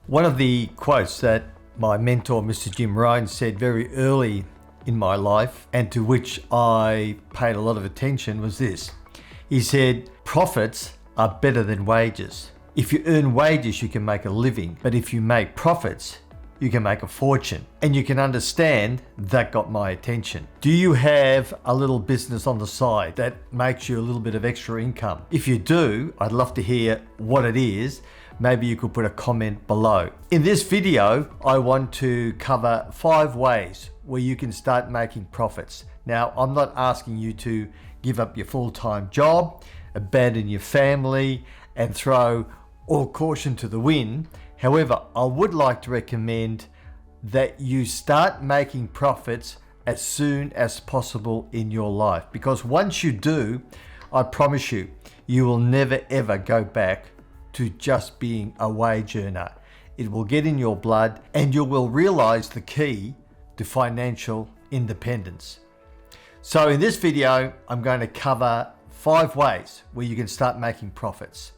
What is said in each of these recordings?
One of the quotes that my mentor, Mr. Jim Rohn, said very early in my life, and to which I paid a lot of attention, was this. He said, profits are better than wages. If you earn wages, you can make a living, but if you make profits, you can make a fortune. And you can understand that got my attention. Do you have a little business on the side that makes you a little bit of extra income? If you do, I'd love to hear what it is. Maybe you could put a comment below. In this video, I want to cover 5 ways where you can start making profits. Now, I'm not asking you to give up your full-time job, abandon your family, and throw all caution to the wind. However, I would like to recommend that you start making profits as soon as possible in your life, because once you do, I promise you, you will never ever go back to just being a wage earner. It will get in your blood and you will realize the key to financial independence. So in this video, I'm going to cover 5 ways where you can start making profits.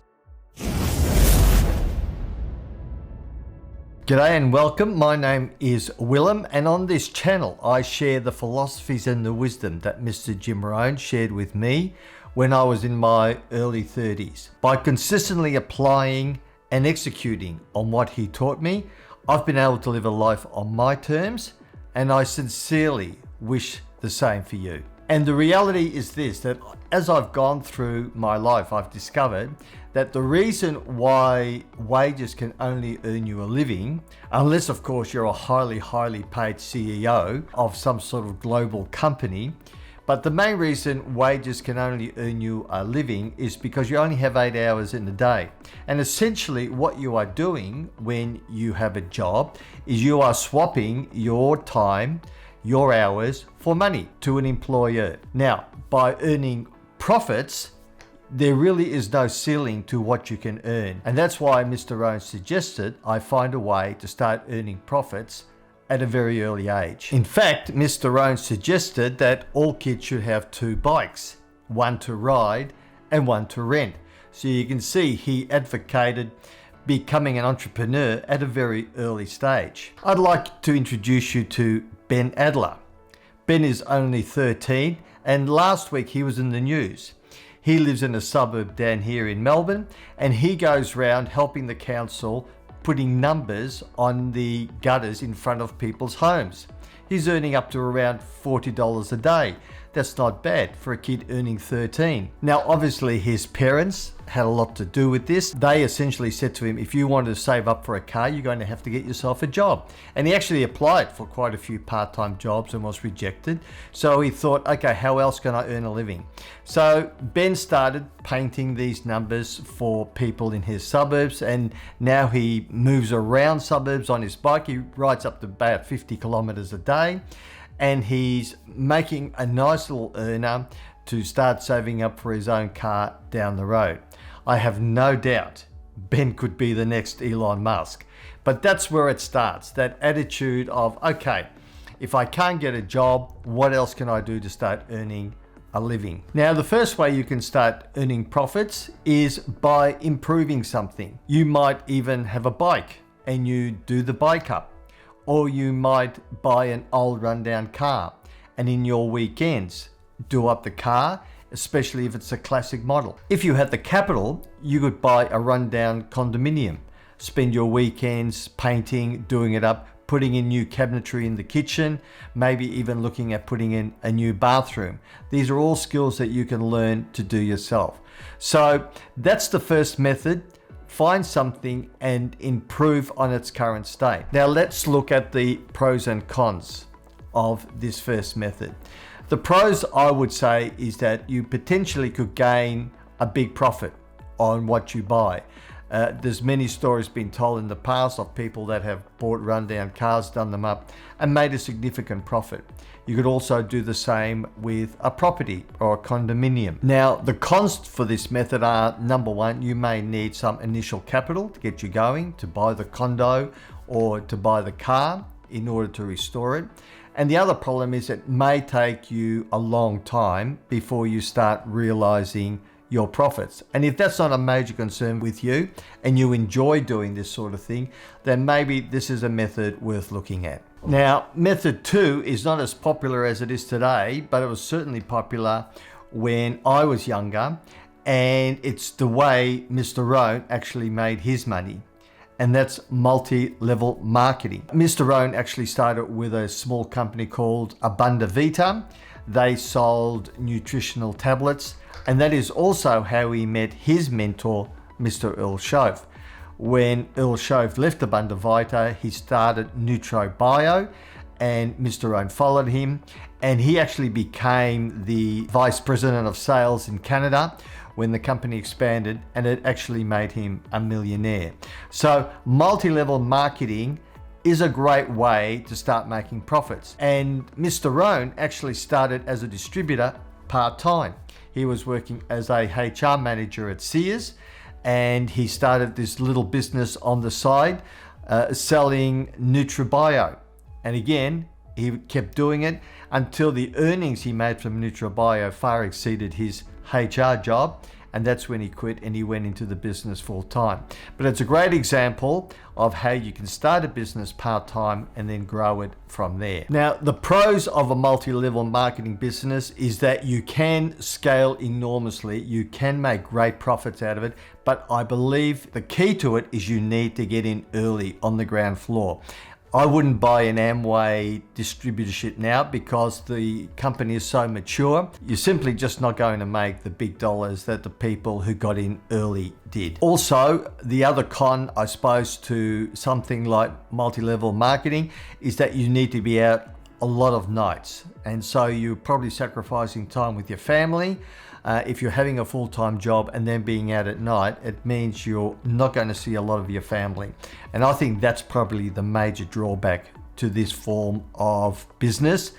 G'day and welcome. My name is Willem, and on this channel I share the philosophies and the wisdom that Mr. Jim Rohn shared with me when I was in my early 30s. By consistently applying and executing on what he taught me, I've been able to live a life on my terms, and I sincerely wish the same for you. And the reality is this, that as I've gone through my life, I've discovered that the reason why wages can only earn you a living, unless of course you're a highly paid CEO of some sort of global company, but the main reason wages can only earn you a living is because you only have 8 hours in the day. And essentially what you are doing when you have a job is you are swapping your time, your hours for money to an employer. Now, by earning profits, there really is no ceiling to what you can earn. And that's why Mr. Rohn suggested I find a way to start earning profits at a very early age. In fact, Mr. Rohn suggested that all kids should have 2 bikes, one to ride and one to rent. So you can see he advocated becoming an entrepreneur at a very early stage. I'd like to introduce you to Ben Adler. Ben is only 13, and last week he was in the news. He lives in a suburb down here in Melbourne, and he goes around helping the council putting numbers on the gutters in front of people's homes. He's earning up to around $40 a day. That's not bad for a kid earning 13. Now, obviously his parents had a lot to do with this. They essentially said to him, if you wanted to save up for a car, you're going to have to get yourself a job. And he actually applied for quite a few part-time jobs and was rejected. So he thought, okay, how else can I earn a living? So Ben started painting these numbers for people in his suburbs, and now he moves around suburbs on his bike. He rides up to about 50 kilometers a day, and he's making a nice little earner to start saving up for his own car down the road. I have no doubt Ben could be the next Elon Musk. But that's where it starts, that attitude of, okay, if I can't get a job, what else can I do to start earning a living? Now, the first way you can start earning profits is by improving something. You might even have a bike and you do the bike up. Or you might buy an old rundown car and in your weekends do up the car, especially if it's a classic model. If you had the capital, you could buy a rundown condominium, spend your weekends painting, doing it up, putting in new cabinetry in the kitchen, maybe even looking at putting in a new bathroom. These are all skills that you can learn to do yourself. So that's the first method. Find something and improve on its current state. Now let's look at the pros and cons of this first method. The pros, I would say, is that you potentially could gain a big profit on what you buy. There's many stories been told in the past of people that have bought rundown cars, done them up, and made a significant profit. You could also do the same with a property or a condominium. Now, the cons for this method are, number one, you may need some initial capital to get you going, to buy the condo or to buy the car in order to restore it. And the other problem is it may take you a long time before you start realizing your profits. And if that's not a major concern with you and you enjoy doing this sort of thing, then maybe this is a method worth looking at. Now, method 2 is not as popular as it is today, but it was certainly popular when I was younger, and it's the way Mr. Rohn actually made his money, and that's multi-level marketing. Mr. Rohn actually started with a small company called Abunda Vita. They sold nutritional tablets, and that is also how he met his mentor, Mr. Earl Shove. When Earl Shove left Abunda Vita, he started NutriBio, and Mr. Rohn followed him, and he actually became the vice president of sales in Canada when the company expanded, and it actually made him a millionaire. So multi-level marketing is a great way to start making profits. And Mr. Rohn actually started as a distributor part-time. He was working as a HR manager at Sears, and he started this little business on the side selling NutriBio. And again, he kept doing it until the earnings he made from NutriBio far exceeded his HR job, and that's when he quit and he went into the business full time. But it's a great example of how you can start a business part-time and then grow it from there. Now, the pros of a multi-level marketing business is that you can scale enormously, you can make great profits out of it, but I believe the key to it is you need to get in early on the ground floor. I wouldn't buy an Amway distributorship now because the company is so mature. You're simply just not going to make the big dollars that the people who got in early did. Also, the other con, I suppose, to something like multi-level marketing is that you need to be out a lot of nights. And so you're probably sacrificing time with your family. If you're having a full-time job and then being out at night, it means you're not going to see a lot of your family. And I think that's probably the major drawback to this form of business.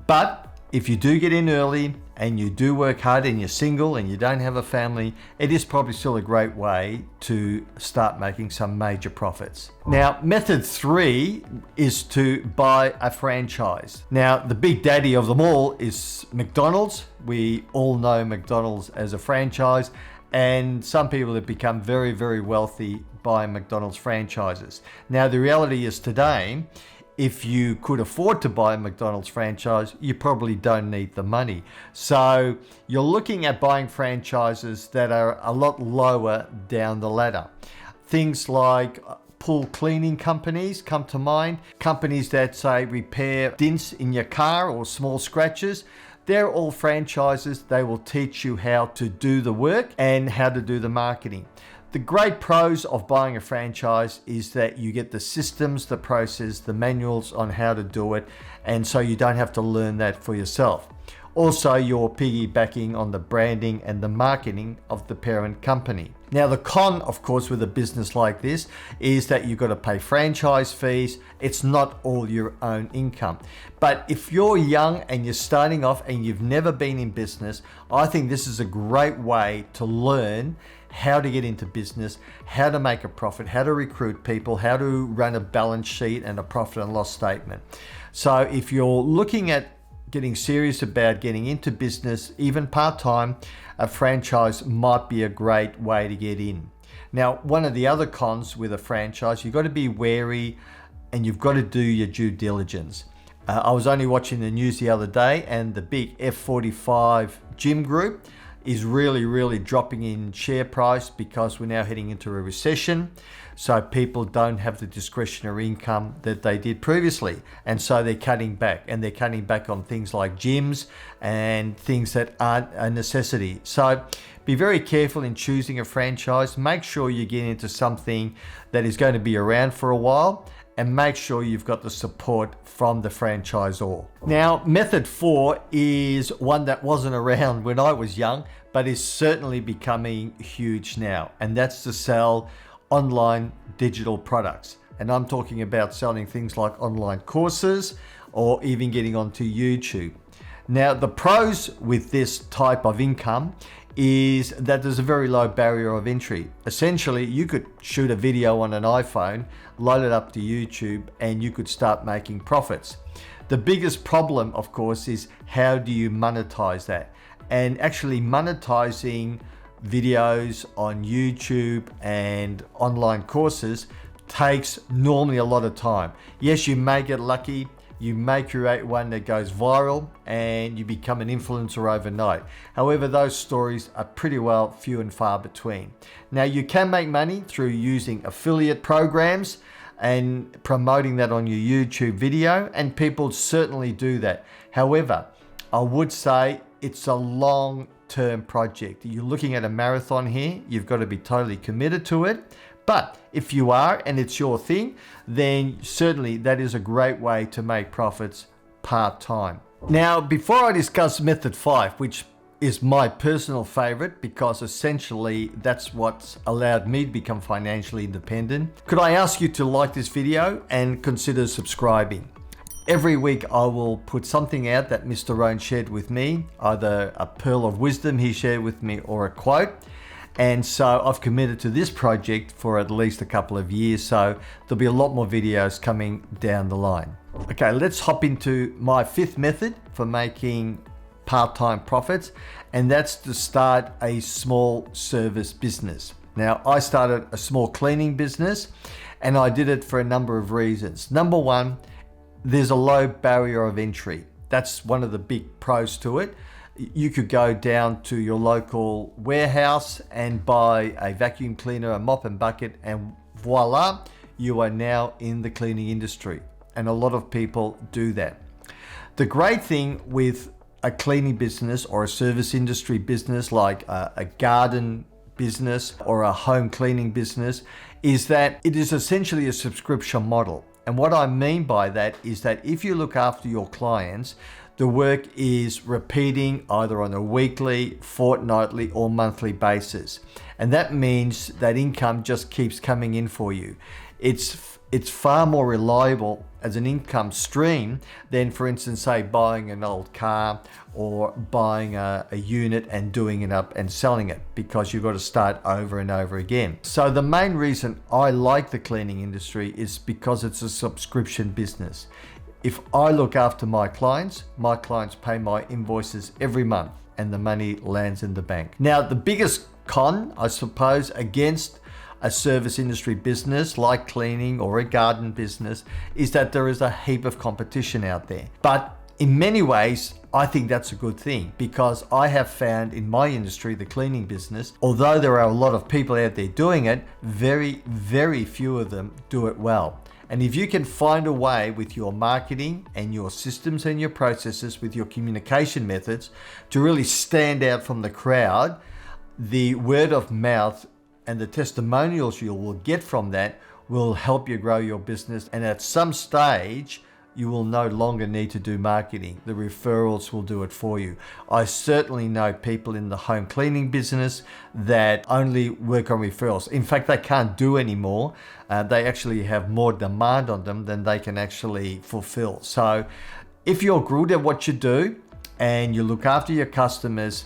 But if you do get in early and you do work hard and you're single and you don't have a family, it is probably still a great way to start making some major profits. Now, method 3 is to buy a franchise. Now, the big daddy of them all is McDonald's. We all know McDonald's as a franchise, and some people have become very, very wealthy buying McDonald's franchises. Now, the reality is today, if you could afford to buy a McDonald's franchise, you probably don't need the money. So you're looking at buying franchises that are a lot lower down the ladder. Things like pool cleaning companies come to mind. Companies that say repair dents in your car or small scratches. They're all franchises. They will teach you how to do the work and how to do the marketing. The great pros of buying a franchise is that you get the systems, the process, the manuals on how to do it, and so you don't have to learn that for yourself. Also, you're piggybacking on the branding and the marketing of the parent company. Now, the con, of course, with a business like this is that you've got to pay franchise fees. It's not all your own income. But if you're young and you're starting off and you've never been in business, I think this is a great way to learn how to get into business, how to make a profit, how to recruit people, how to run a balance sheet and a profit and loss statement. So if you're looking at getting serious about getting into business, even part-time, a franchise might be a great way to get in. Now, one of the other cons with a franchise, you've got to be wary and you've got to do your due diligence. I was only watching the news the other day, and the big F45 gym group is really dropping in share price because we're now heading into a recession. So people don't have the discretionary income that they did previously. And so they're cutting back, and they're cutting back on things like gyms and things that aren't a necessity. So be very careful in choosing a franchise. Make sure you get into something that is going to be around for a while, and make sure you've got the support from the franchisor. Now, method 4 is one that wasn't around when I was young, but is certainly becoming huge now, and that's to sell online digital products. And I'm talking about selling things like online courses or even getting onto YouTube. Now, the pros with this type of income is that there's a very low barrier of entry. Essentially, you could shoot a video on an iPhone, load it up to YouTube, and you could start making profits. The biggest problem, of course, is how do you monetize that? And actually monetizing videos on YouTube and online courses takes normally a lot of time. Yes, you may get lucky, you may create one that goes viral and you become an influencer overnight. However, those stories are pretty well few and far between. Now, you can make money through using affiliate programs and promoting that on your YouTube video, and people certainly do that. However, I would say it's a long-term project. You're looking at a marathon here. You've got to be totally committed to it. But if you are and it's your thing, then certainly that is a great way to make profits part-time. Now, before I discuss method 5, which is my personal favorite because essentially that's what's allowed me to become financially independent, could I ask you to like this video and consider subscribing? Every week I will put something out that Mr. Rohn shared with me, either a pearl of wisdom he shared with me or a quote. And so I've committed to this project for at least a couple of years, so there'll be a lot more videos coming down the line. Okay, let's hop into my 5th method for making part-time profits, and that's to start a small service business. Now, I started a small cleaning business and I did it for a number of reasons. Number one, there's a low barrier of entry. That's one of the big pros to it. You could go down to your local warehouse and buy a vacuum cleaner, a mop and bucket, and voila, you are now in the cleaning industry. And a lot of people do that. The great thing with a cleaning business or a service industry business like a garden business or a home cleaning business is that it is essentially a subscription model. And what I mean by that is that if you look after your clients, the work is repeating either on a weekly, fortnightly, or monthly basis. And that means that income just keeps coming in for you. It's far more reliable as an income stream than, for instance, say buying an old car or buying a unit and doing it up and selling it, because you've got to start over and over again. So the main reason I like the cleaning industry is because it's a subscription business. If I look after my clients pay my invoices every month and the money lands in the bank. Now, the biggest con, I suppose, against a service industry business like cleaning or a garden business is that there is a heap of competition out there. But in many ways, I think that's a good thing, because I have found in my industry, the cleaning business, although there are a lot of people out there doing it, very, very few of them do it well. And if you can find a way with your marketing and your systems and your processes, with your communication methods, to really stand out from the crowd, the word of mouth and the testimonials you will get from that will help you grow your business. And at some stage, you will no longer need to do marketing. The referrals will do it for you. I certainly know people in the home cleaning business that only work on referrals. In fact, they can't do anymore. They actually have more demand on them than they can actually fulfill. So if you're good at what you do and you look after your customers,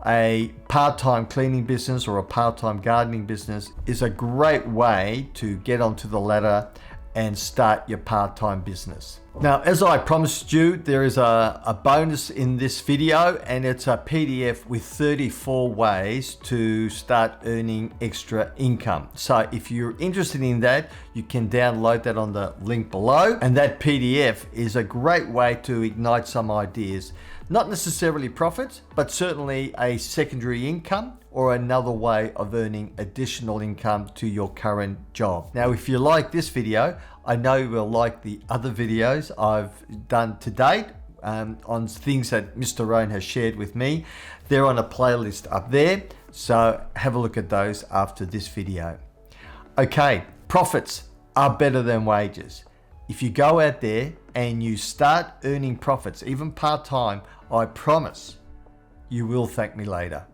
a part-time cleaning business or a part-time gardening business is a great way to get onto the ladder and start your part-time business. Now, as I promised you, there is a bonus in this video, and it's a PDF with 34 ways to start earning extra income. So if you're interested in that, you can download that on the link below. And that PDF is a great way to ignite some ideas. Not necessarily profits, but certainly a secondary income or another way of earning additional income to your current job. Now, if you like this video, I know you will like the other videos I've done to date on things that Mr. Rohn has shared with me. They're on a playlist up there, so have a look at those after this video. Okay, profits are better than wages. If you go out there and you start earning profits, even part-time, I promise you will thank me later.